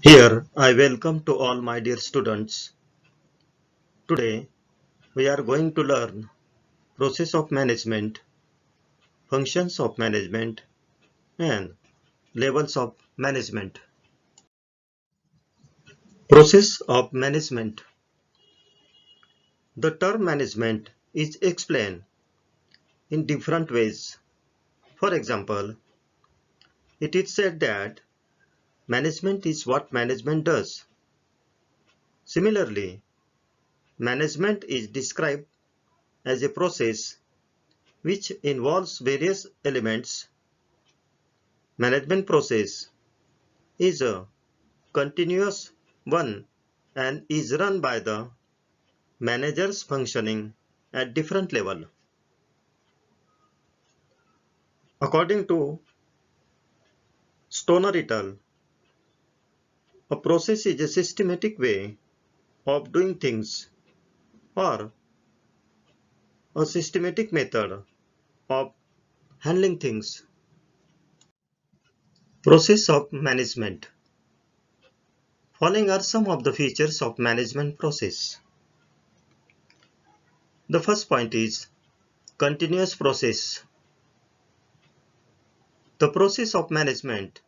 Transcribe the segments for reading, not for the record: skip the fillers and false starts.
Here, I welcome to all my dear students. Today, we are going to learn process of management, functions of management, and levels of management. Process of management. The term management is explained in different ways. For example, it is said that management is what management does. Similarly, management is described as a process which involves various elements. Management process is a continuous one and is run by the managers functioning at different level. According to Stoner et al., a process is a systematic way of doing things or a systematic method of handling things. Process of management. Following are some of the features of management process. The first point is continuous process. The process of management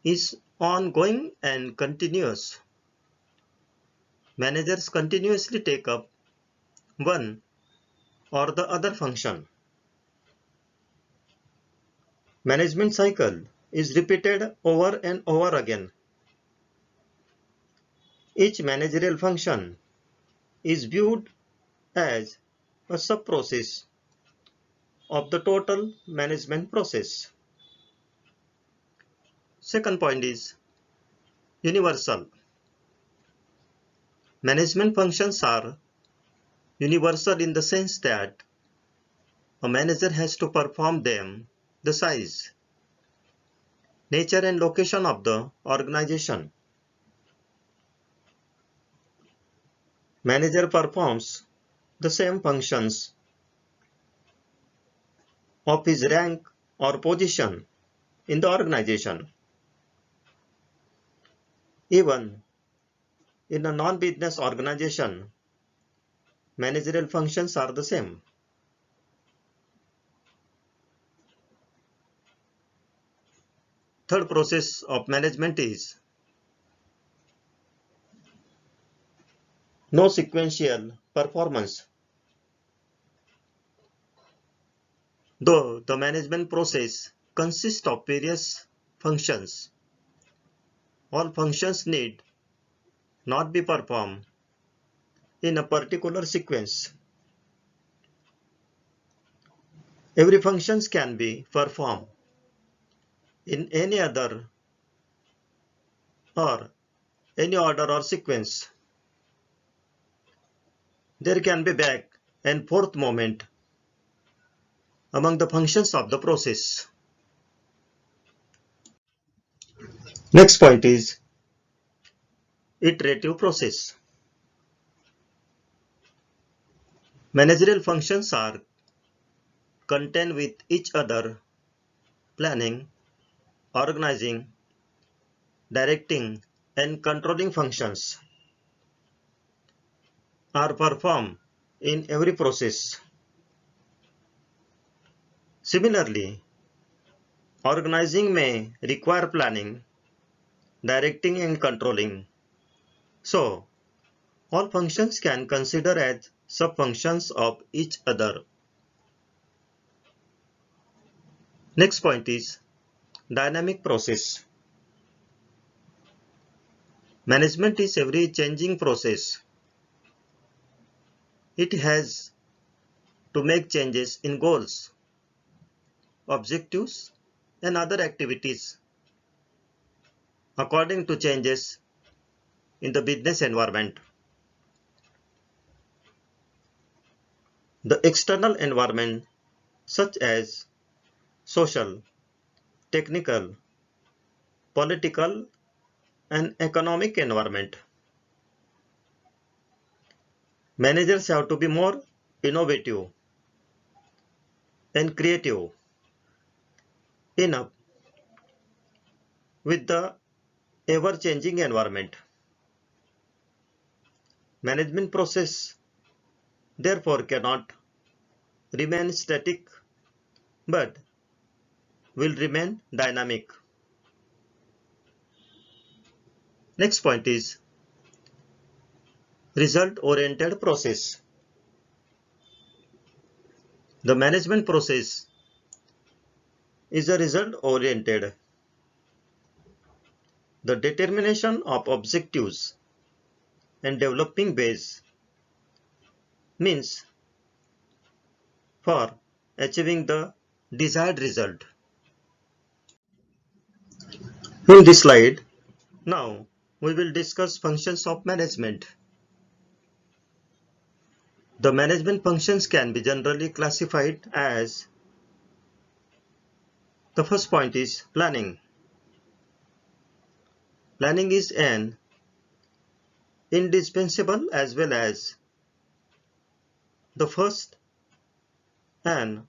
is ongoing and continuous. Managers continuously take up one or the other function. Management cycle is repeated over and over again. Each managerial function is viewed as a sub-process of the total management process. Second point is universal. Management functions are universal in the sense that a manager has to perform them. The size, nature and location of the organization. Manager performs the same functions of his rank or position in the organization. Even in a non-business organization, managerial functions are the same. Third process of management is no sequential performance. Though the management process consists of various functions, all functions need not be performed in a particular sequence. Every function can be performed in any other or any order or sequence. There can be back and forth movement among the functions of the process. Next point is iterative process. Managerial functions are contained with each other. Planning, organizing, directing, and controlling functions are performed in every process. Similarly, organizing may require planning, directing, and controlling. So, all functions can consider as subfunctions of each other. Next point is dynamic process. Management is every changing process. It has to make changes in goals, objectives, and other activities according to changes in the business environment. The external environment such as social, technical, political, and economic environment. Managers have to be more innovative and creative enough with the ever-changing environment. Management process therefore cannot remain static but will remain dynamic. Next point is result-oriented process. The management process is a result-oriented. The determination of objectives and developing ways means for achieving the desired result. In this slide, now we will discuss functions of management. The management functions can be generally classified as the first point is planning. Planning is an indispensable as well as the first and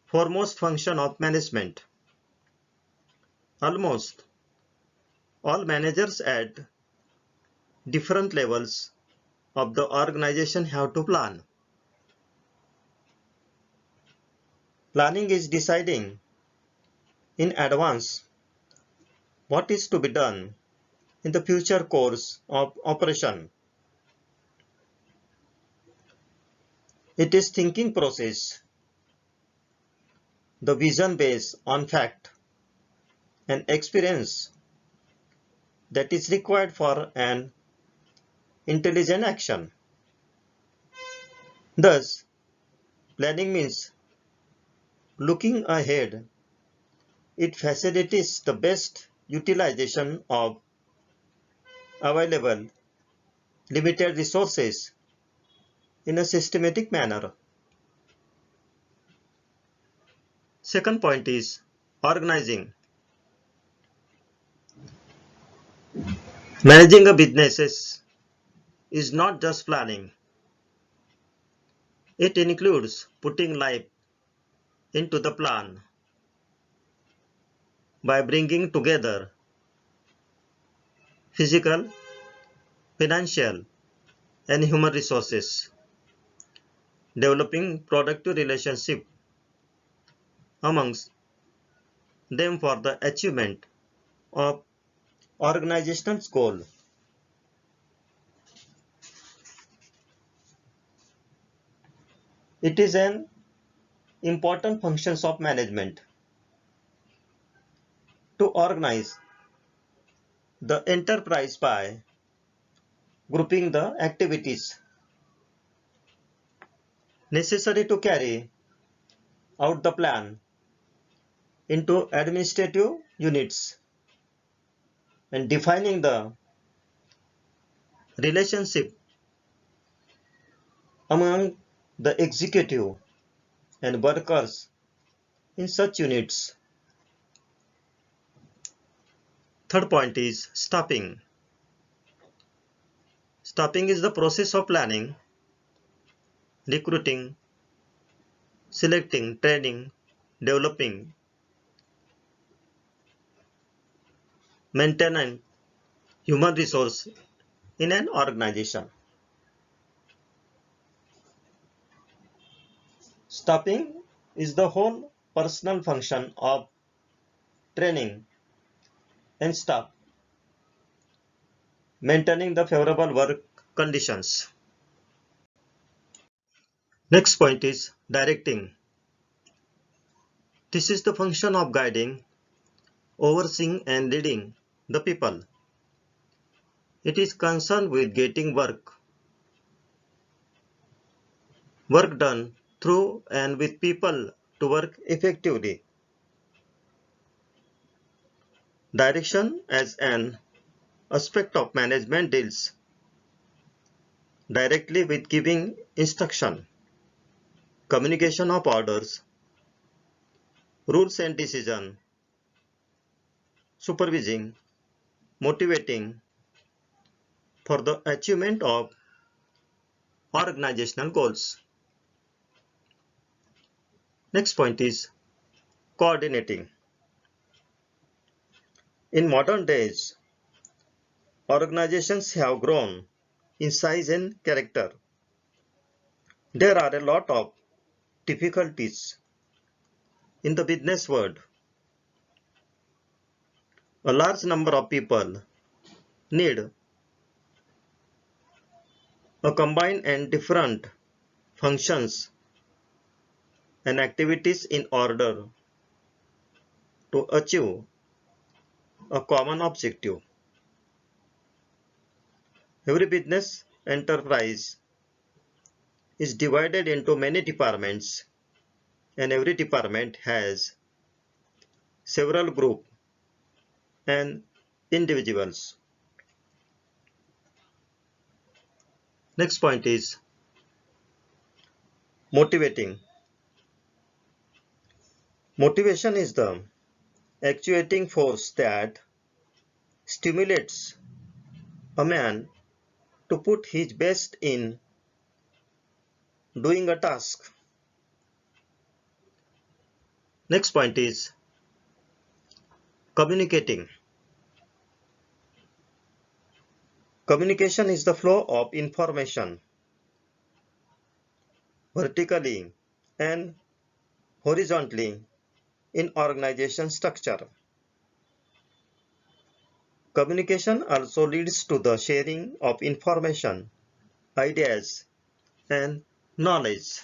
foremost function of management. Almost all managers at different levels of the organization have to plan. Planning is deciding in advance what is to be done in the future course of operation. It is thinking process, the vision based on fact and experience that is required for an intelligent action. Thus, planning means looking ahead. It facilitates the best utilization of available limited resources in a systematic manner. Second point is organizing. Managing a business is not just planning. It includes putting life into the plan by bringing together physical, financial, and human resources, developing productive relationship amongst them for the achievement of organizational goal. It is an important function of management to organize the enterprise by grouping the activities necessary to carry out the plan into administrative units and defining the relationship among the executive and workers in such units. Third point is staffing. Staffing is the process of planning, recruiting, selecting, training, developing, maintaining human resource in an organization. Staffing is the whole personal function of training and staff, maintaining the favorable work conditions. Next point is directing. This is the function of guiding, overseeing and leading the people. It is concerned with getting work done through and with people to work effectively. Direction as an aspect of management deals directly with giving instruction, communication of orders, rules and decision, supervising, motivating for the achievement of organizational goals. Next point is coordinating. In modern days, organizations have grown in size and character. There are a lot of difficulties in the business world. A large number of people need a combined and different functions and activities in order to achieve a common objective. Every business enterprise is divided into many departments, and every department has several groups and individuals. Next point is motivating. Motivation is the actuating force that stimulates a man to put his best in doing a task. Next point is communicating. Communication is the flow of information vertically and horizontally in organization structure. Communication also leads to the sharing of information, ideas, and knowledge.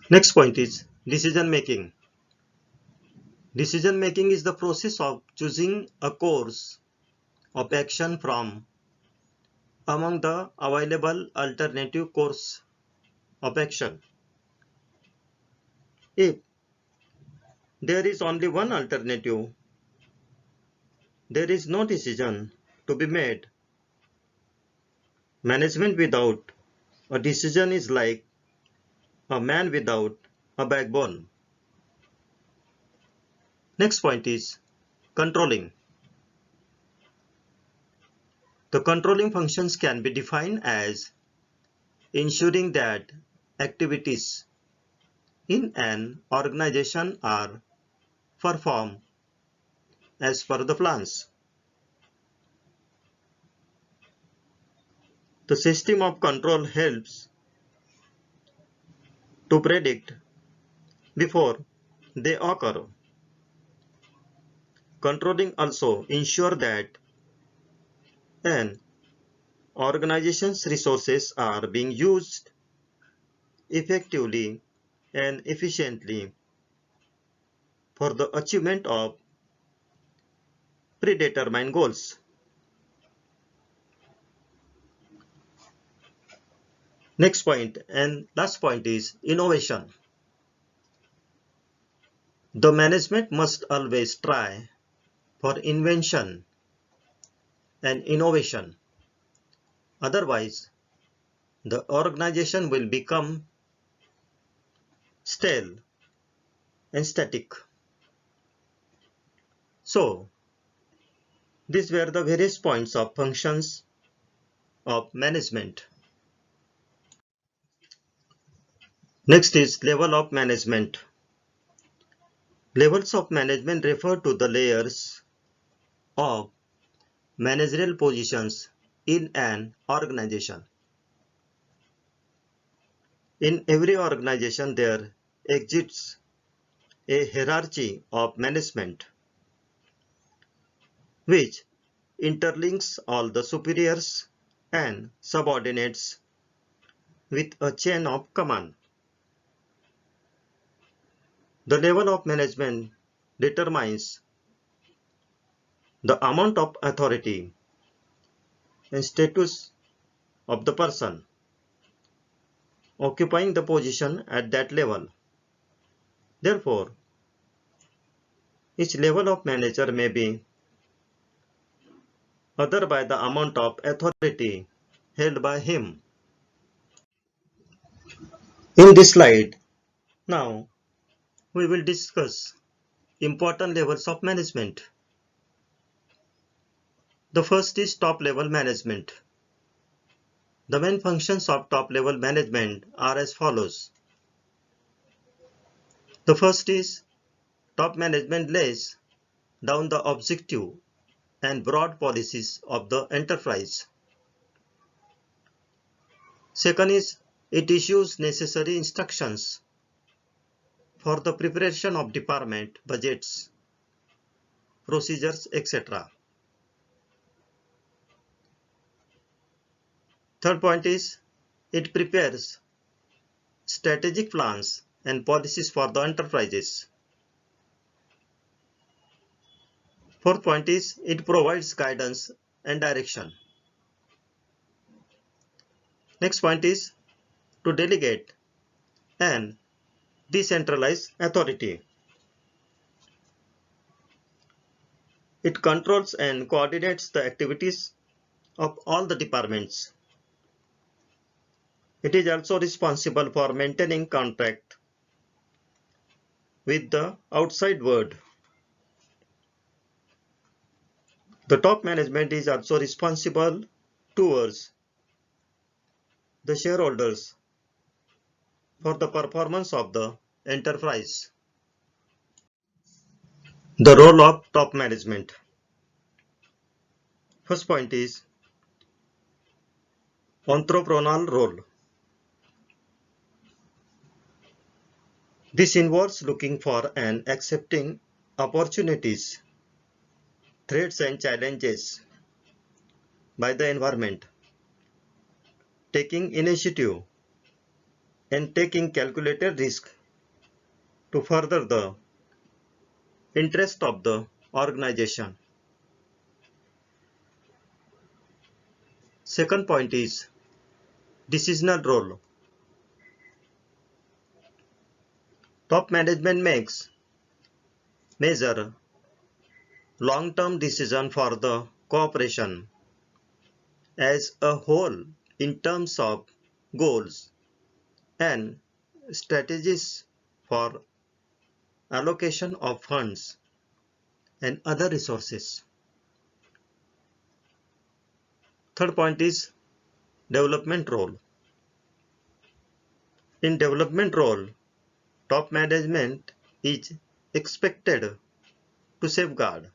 Next point is decision making. Decision making is the process of choosing a course of action from among the available alternative course of action. If there is only one alternative, there is no decision to be made. Management without a decision is like a man without a backbone. Next point is controlling. The controlling functions can be defined as ensuring that activities in an organization are performed as per the plans. The system of control helps to predict before they occur. Controlling also ensures that an organization's resources are being used effectively and efficiently for the achievement of predetermined goals. Next point and last point is innovation. The management must always try for invention and innovation. Otherwise, the organization will become stale and static. So, these were the various points of functions of management. Next is level of management. Levels of management refer to the layers of managerial positions in an organization. In every organization, there exists a hierarchy of management which interlinks all the superiors and subordinates with a chain of command. The level of management determines the amount of authority and status of the person occupying the position at that level. Therefore, each level of manager may be other by the amount of authority held by him. In this slide, now we will discuss important levels of management. The first is top level management. The main functions of top level management are as follows. The first is Top management lays down the objective and broad policies of the enterprise. Second is, it issues necessary instructions for the preparation of department budgets, procedures, etc. Third point is, it prepares strategic plans and policies for the enterprises. Fourth point is, it provides guidance and direction. Next point is, to delegate and decentralize authority. It controls and coordinates the activities of all the departments. It is also responsible for maintaining contact with the outside world. The top management is also responsible towards the shareholders for the performance of the enterprise. The role of top management. First point is entrepreneurial role. This involves looking for and accepting opportunities, threats and challenges by the environment, taking initiative and taking calculated risk to further the interest of the organization. Second point is decisional role. Top management makes major long-term decision for the corporation as a whole in terms of goals and strategies for allocation of funds and other resources. Third point is development role. In development role, top management is expected to safeguard,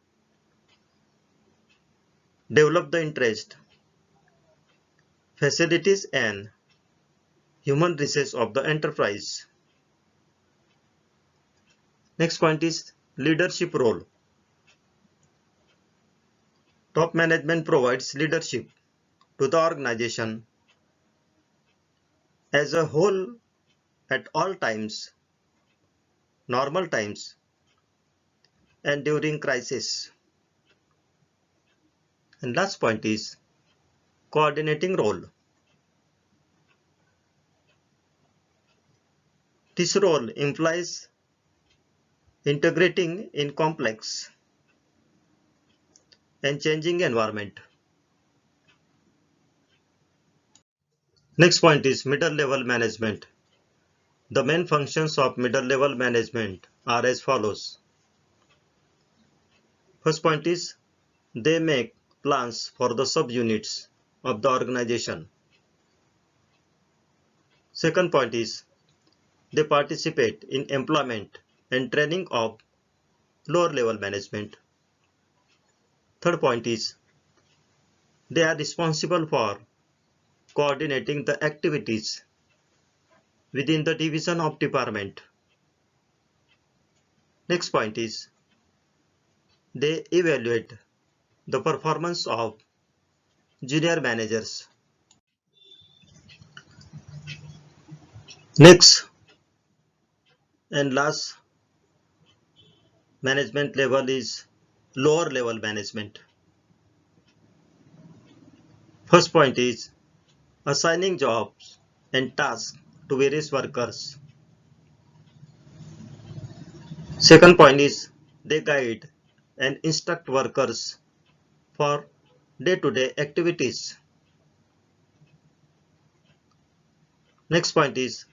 develop the interest, facilities and human resources of the enterprise. Next point is leadership role. Top management provides leadership to the organization as a whole at all times, normal times, and during crisis. And last point is coordinating role. This role implies integrating in complex and changing environment. Next point is middle level management. The main functions of middle level management are as follows. First point is they make plans for the subunits of the organization. Second point is they participate in employment and training of lower level management. Third point is they are responsible for coordinating the activities within the division of department. Next point is they evaluate the performance of junior managers. Next and last management level is lower level management. First point is assigning jobs and tasks to various workers. Second point is they guide and instruct workers for day-to-day activities. Next point is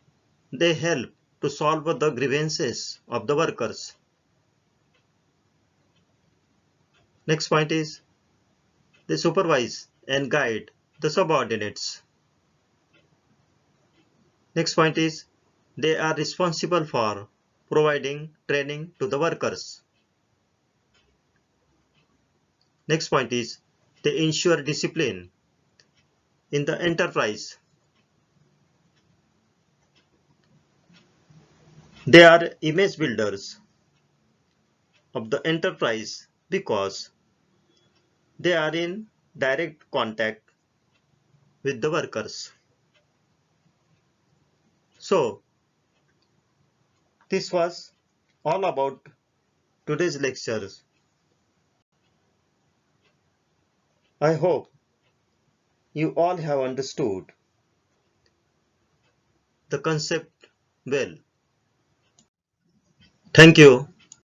they help to solve the grievances of the workers. Next point is they supervise and guide the subordinates. Next point is they are responsible for providing training to the workers. Next point is they ensure discipline in the enterprise. They are image builders of the enterprise because they are in direct contact with the workers. So, this was all about today's lectures. I hope you all have understood the concept well. Thank you.